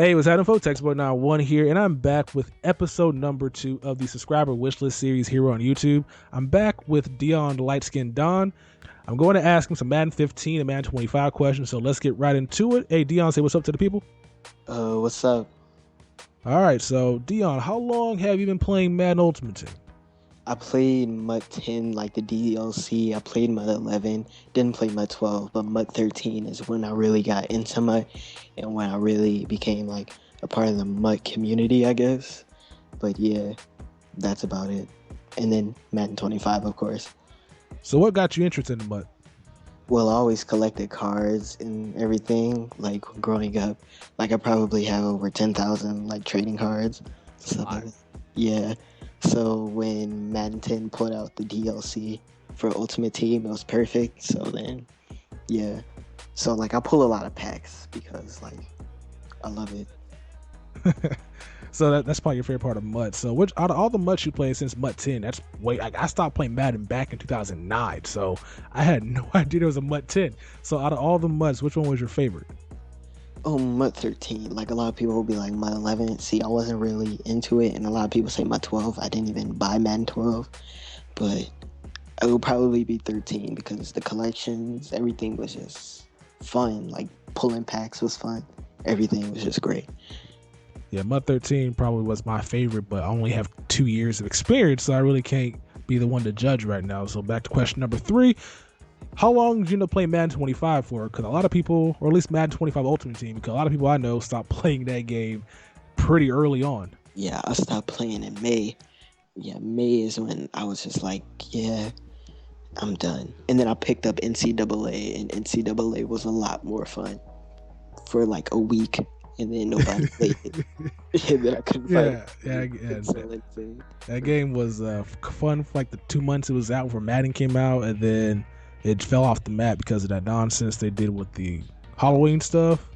Hey, what's happening, folks? Textbook 91 here, and I'm back with episode number 2 of the subscriber wishlist series here on YouTube. I'm back with Dion, the light-skinned Don. I'm going to ask him some Madden 15 and Madden 25 questions, so let's get right into it. Hey, Dion, say what's up to the people. What's up? All right, so Dion, how long have you been playing Madden Ultimate Team? I played MUT 10, like the DLC. I played MUT 11, didn't play MUT 12, but MUT 13 is when I really got into MUT and when I really became like a part of the MUT community, I guess. But yeah, that's about it. And then Madden 25, of course. So what got you interested in MUT? Well, I always collected cards and everything, like growing up. Like I probably have over 10,000 like trading cards. Stuff like that. Yeah. So when Madden 10 put out the DLC for Ultimate Team, it was perfect. So then, yeah. So like I pull a lot of packs because like I love it. So that's probably your favorite part of MUT. So which out of all the MUTs you played since MUT 10, that's I stopped playing Madden back in 2009. So I had no idea there was a MUT 10. So out of all the MUTs, which one was your favorite? Oh, MUT 13. Like a lot of people will be like MUT 11. See, I wasn't really into it, and a lot of people say MUT 12. I didn't even buy Madden 12, but it would probably be 13 because the collections, everything was just fun. Like pulling packs was fun. Everything was just great. Yeah, MUT 13 probably was my favorite, but I only have 2 years of experience, so I really can't be the one to judge right now. So back to question number 3. How long did you end up playing Madden 25 for? Because a lot of people, or at least Madden 25 Ultimate Team, because a lot of people I know stopped playing that game pretty early on. Yeah, I stopped playing in May. Yeah, May is when I was just like, yeah, I'm done. And then I picked up NCAA, and NCAA was a lot more fun for like a week. And then nobody played it. And then I couldn't find it. That game was fun for like the 2 months it was out before Madden came out, and then it fell off the map because of that nonsense they did with the Halloween stuff.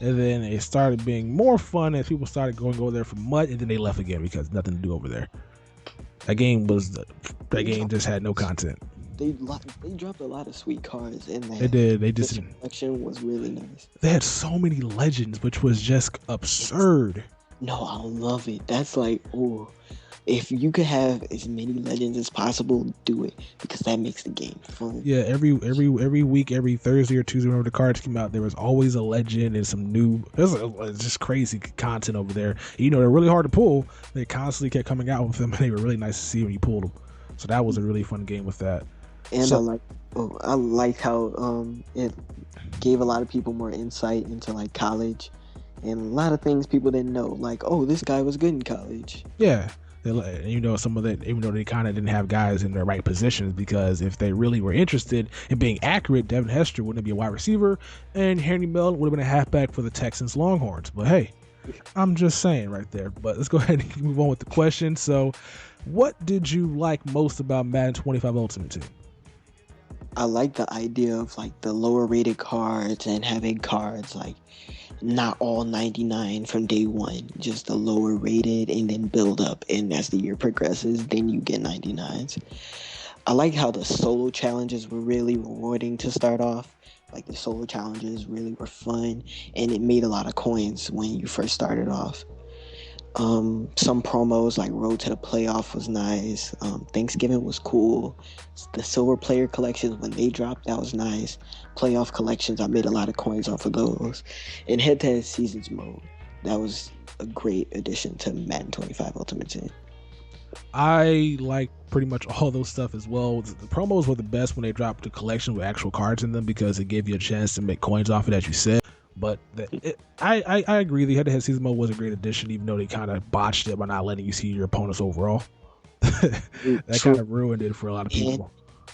And then it started being more fun as people started going over there for MUT, and then they left again because nothing to do over there. That game just had no content. They dropped a lot of sweet cards in there. They did. They just collection was really nice. They had so many legends, which was just absurd. No, I love it. That's like, oh, if you could have as many legends as possible, do it because that makes the game fun. Yeah, every week, every Thursday or Tuesday, whenever the cards came out, there was always a legend and some new. It's just crazy content over there. You know, they're really hard to pull. They constantly kept coming out with them, and they were really nice to see when you pulled them. So that was a really fun game with that. And I like how it gave a lot of people more insight into like college and a lot of things people didn't know. Like, oh, this guy was good in college. Yeah. You know, some of that, even though they kind of didn't have guys in their right positions, because if they really were interested in being accurate, Devin Hester wouldn't be a wide receiver, and Henry Melton would have been a halfback for the Texans Longhorns. But hey, I'm just saying right there. But let's go ahead and move on with the question. So, what did you like most about Madden 25 Ultimate Team? I like the idea of like the lower rated cards and having cards like not all 99 from day one, just the lower rated and then build up. And as the year progresses, then you get 99s. I like how the solo challenges were really rewarding to start off. Like the solo challenges really were fun and it made a lot of coins when you first started off. Some promos like Road to the Playoff was nice. Thanksgiving was cool. The silver player collections, when they dropped, that was nice. Playoff collections, I made a lot of coins off of those. And head-to-head seasons mode, that was a great addition to Madden 25 Ultimate Team. I like pretty much all those stuff as well. The promos were the best when they dropped the collection with actual cards in them because it gave you a chance to make coins off it, as you said. But I agree. The head-to-head season mode was a great addition, even though they kind of botched it by not letting you see your opponents overall. That kind of ruined it for a lot of people.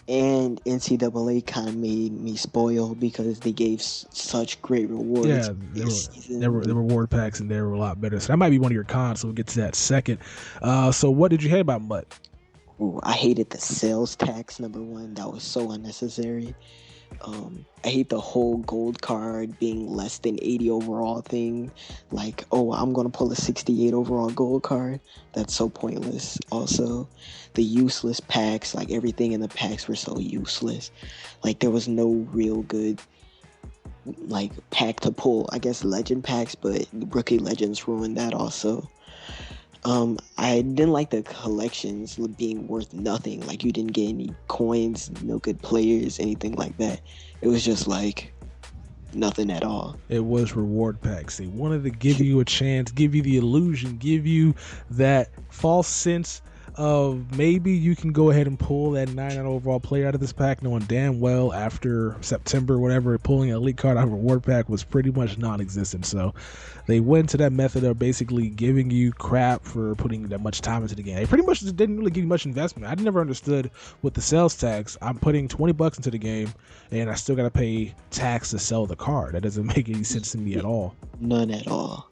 And NCAA kind of made me spoil because they gave such great rewards. Yeah, the reward packs and they were a lot better. So that might be one of your cons. So we'll get to that second. So what did you hate about MUT? Ooh, I hated the sales tax, number one. That was so unnecessary. I hate the whole gold card being less than 80 overall thing. Like, oh, I'm going to pull a 68 overall gold card. That's so pointless. Also, the useless packs, like everything in the packs were so useless. Like there was no real good like pack to pull. I guess legend packs, but rookie legends ruined that also. I didn't like the collections being worth nothing. Like you didn't get any coins, no good players, anything like that. It was just like nothing at all. It was reward packs. They wanted to give you a chance, give you the illusion, give you that false sense of maybe you can go ahead and pull that 99 overall player out of this pack, knowing damn well after September, whatever, pulling an elite card out of a reward pack was pretty much non-existent. So they went to that method of basically giving you crap for putting that much time into the game. They pretty much just didn't really give you much investment. I never understood with the sales tax. I'm putting $20 into the game and I still got to pay tax to sell the card. That doesn't make any sense to me at all. None at all.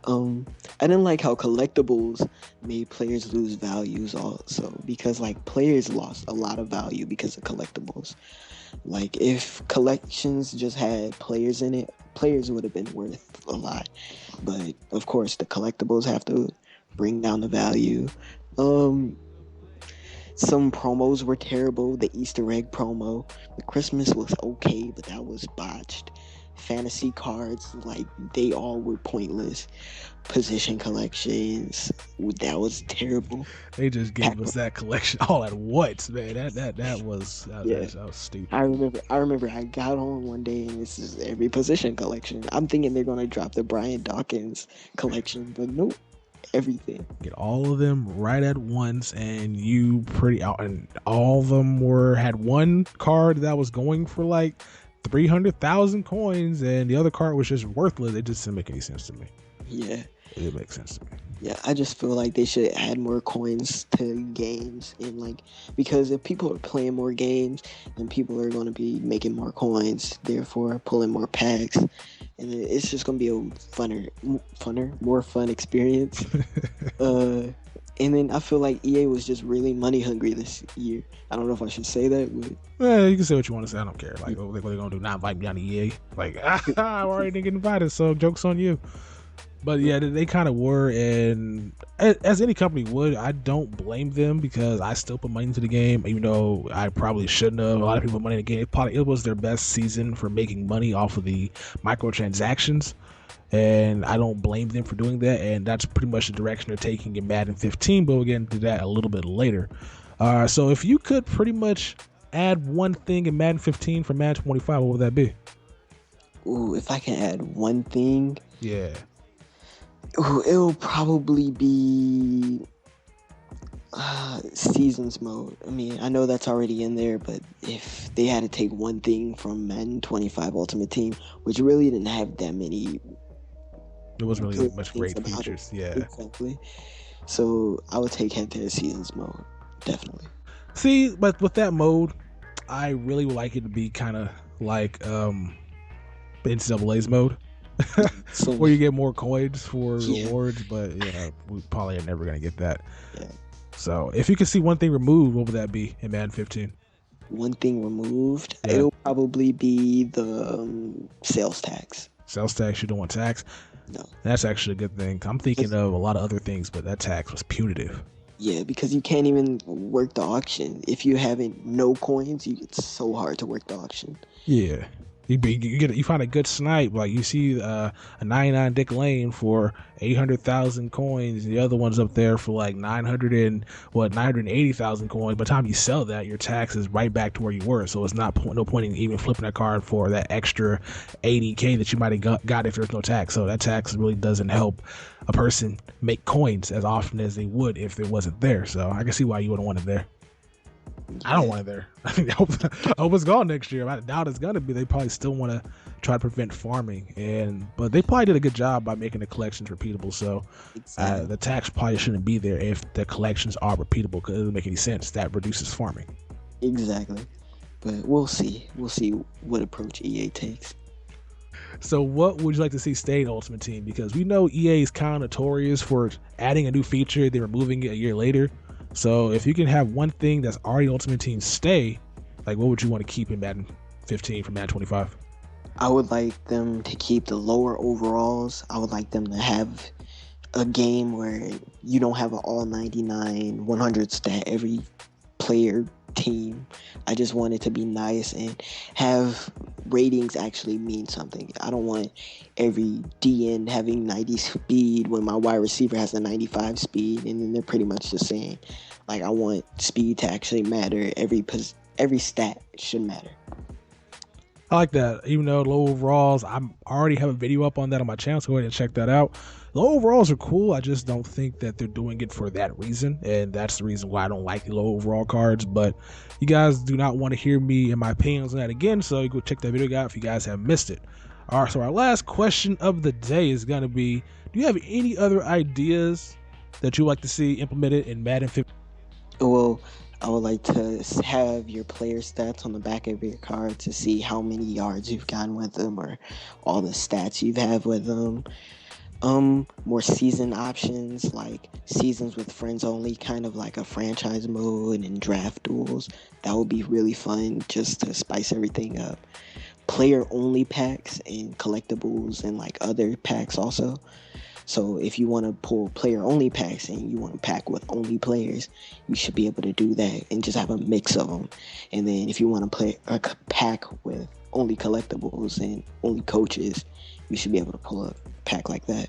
I didn't like how collectibles made players lose values also, because like players lost a lot of value because of collectibles. Like if collections just had players in it, players would have been worth a lot. But of course the collectibles have to bring down the value. Some promos were terrible. The Easter egg promo, the Christmas was okay, but that was botched. Fantasy cards, like they all were pointless. Position collections, that was terrible. They just gave us that collection all at once, man. That was stupid. I remember I got on one day and this is every position collection. I'm thinking they're gonna drop the Brian Dawkins collection, but nope. Everything. Get all of them right at once, and and all of them had one card that was going for like 300,000 coins, and the other card was just worthless. It just didn't make any sense to me. Yeah, it makes sense to me. Yeah, I just feel like they should add more coins to games, and like because if people are playing more games, then people are going to be making more coins, therefore pulling more packs, and it's just going to be a more fun experience. And then I feel like EA was just really money hungry this year. I don't know if I should say that, but you can say what you want to say. I don't care. Like, what they're gonna do? Not invite me on EA? Like, I already didn't get invited, so joke's on you. But yeah, they kind of were, and as any company would, I don't blame them because I still put money into the game, even though I probably shouldn't have. A lot of people put money in the game. It was their best season for making money off of the microtransactions. And I don't blame them for doing that, and that's pretty much the direction they're taking in Madden 15, but we'll get into that a little bit later. So if you could pretty much add one thing in Madden 15 for Madden 25, what would that be? Ooh, if I can add one thing? Yeah. Ooh, it'll probably be seasons mode. I mean, I know that's already in there, but if they had to take one thing from Madden 25 Ultimate Team, which really didn't have that many... It wasn't really much great features, yeah. Exactly. So I would take head-to-head seasons mode, definitely. See, but with that mode, I really would like it to be kind of like NCAA's mode, so, where you get more coins for rewards. But yeah, we probably are never gonna get that. Yeah. So if you could see one thing removed, what would that be in Madden 15? One thing removed, it'll probably be the sales tax. Sales tax, you don't want tax? No. That's actually a good thing. I'm thinking of a lot of other things, but that tax was punitive. Yeah, because you can't even work the auction. If you haven't no coins, it's so hard to work the auction. Yeah. You find a good snipe, like you see a 99 Dick Lane for 800,000 coins, and the other one's up there for like 980,000 coins. By the time you sell that, your tax is right back to where you were, so it's no point in even flipping that card for that extra 80K that you might have got if there's no tax. So that tax really doesn't help a person make coins as often as they would if it wasn't there. So I can see why you wouldn't want it there. I don't want it there. I hope it's gone next year. I doubt it's gonna be. They probably still want to try to prevent farming, but they probably did a good job by making the collections repeatable. So the tax probably shouldn't be there if the collections are repeatable, because it doesn't make any sense. That reduces farming. Exactly. But we'll see. We'll see what approach EA takes. So what would you like to see stay in Ultimate Team? Because we know EA is kind of notorious for adding a new feature, then removing it a year later. So if you can have one thing that's already Ultimate Team stay, like what would you want to keep in Madden 15 from Madden 25? I would like them to keep the lower overalls. I would like them to have a game where you don't have an all 99, 100 stat every player team. I just want it to be nice and have ratings actually mean something. I don't want every DN having 90 speed when my wide receiver has a 95 speed, and then they're pretty much the same. Like, I want speed to actually matter. Every stat should matter. I like that. Even though low overalls, I already have a video up on that on my channel, so go ahead and check that out. Low overalls are cool. I just don't think that they're doing it for that reason, and that's the reason why I don't like low overall cards. But you guys do not want to hear me and my opinions on that again, so you go check that video out if you guys have missed it. All right, so our last question of the day is going to be, do you have any other ideas that you like to see implemented in Madden 15? Well, I would like to have your player stats on the back of your card to see how many yards you've gotten with them, or all the stats you've had with them. More season options, like seasons with friends only, kind of like a franchise mode, and draft duels. That would be really fun, just to spice everything up. Player only packs and collectibles, and like other packs also. So if you want to pull player only packs and you want to pack with only players, you should be able to do that and just have a mix of them. And then if you want to play a pack with only collectibles and only coaches, you should be able to pull a pack like that.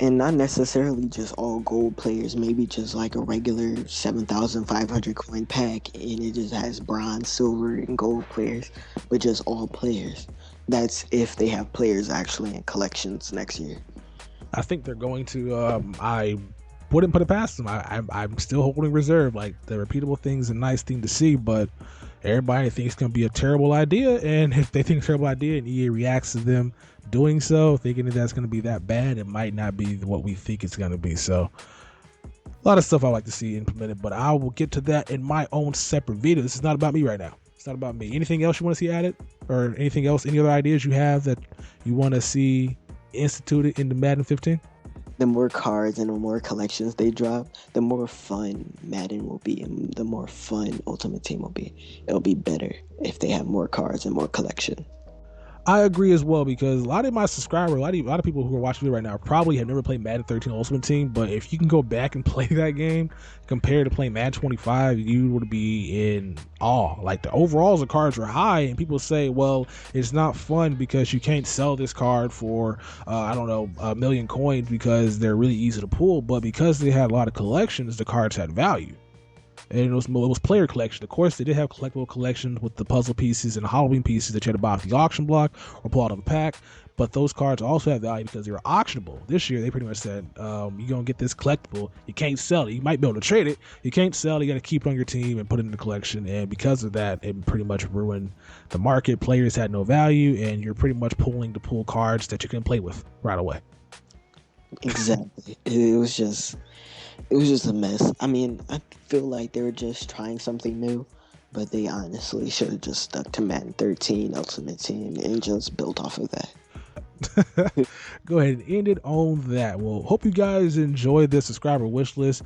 And not necessarily just all gold players, maybe just like a regular 7,500 coin pack, and it just has bronze, silver, and gold players, but just all players. That's if they have players actually in collections next year. I think they're going to. I wouldn't put it past them. I'm still holding reserve. Like, the repeatable thing's a nice thing to see, but everybody thinks it's going to be a terrible idea. And if they think it's a terrible idea and EA reacts to them doing so, thinking that that's going to be that bad, it might not be what we think it's going to be. So, a lot of stuff I like to see implemented, but I will get to that in my own separate video. This is not about me right now. It's not about me. Anything else you want to see added, or anything else? Any other ideas you have that you want to see instituted into Madden 15? The more cards and the more collections they drop, the more fun Madden will be, and the more fun Ultimate Team will be. It'll be better if they have more cards and more collection. I agree as well, because a lot of my subscribers, a lot of people who are watching me right now probably have never played Madden 13 Ultimate Team, but if you can go back and play that game compared to playing Madden 25, you would be in awe. Like, the overalls of cards are high, and people say, well, it's not fun because you can't sell this card for, I don't know, 1 million coins because they're really easy to pull, but because they had a lot of collections, the cards had value. And it was player collection. Of course, they did have collectible collections with the puzzle pieces and the Halloween pieces that you had to buy off the auction block or pull out of a pack. But those cards also have value because they were auctionable. This year, they pretty much said, you're going to get this collectible. You can't sell it. You might be able to trade it. You can't sell it. You got to keep it on your team and put it in the collection. And because of that, it pretty much ruined the market. Players had no value, and you're pretty much pulling to pull cards that you couldn't play with right away. Exactly. It was just a mess. I mean, I feel like they were just trying something new, but they honestly should have just stuck to Madden 13 Ultimate Team and just built off of that. Go ahead and end it on that. Well, hope you guys enjoyed this subscriber wish list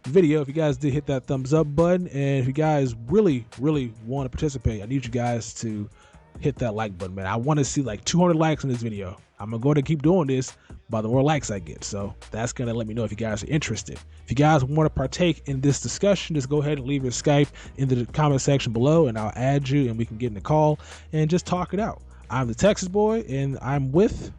video. If you guys did, hit that thumbs up button, and if you guys really want to participate, I need you guys to hit that like button, man. I want to see like 200 likes on this video. I'm gonna go to keep doing this by the more likes I get, so that's gonna let me know if you guys are interested. If you guys want to partake in this discussion, just go ahead and leave your Skype in the comment section below, and I'll add you and we can get in the call and just talk it out. I'm the Texas boy, and I'm with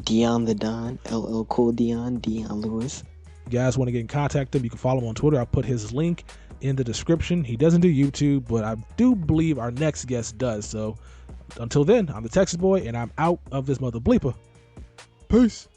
Dion the Don, LL Cool Dion Lewis. If you guys want to get in contact with him, you can follow him on Twitter. I'll put his link in the description. He doesn't do YouTube, but I do believe our next guest does. So until then, I'm the Texas boy, and I'm out of this mother bleeper. Peace.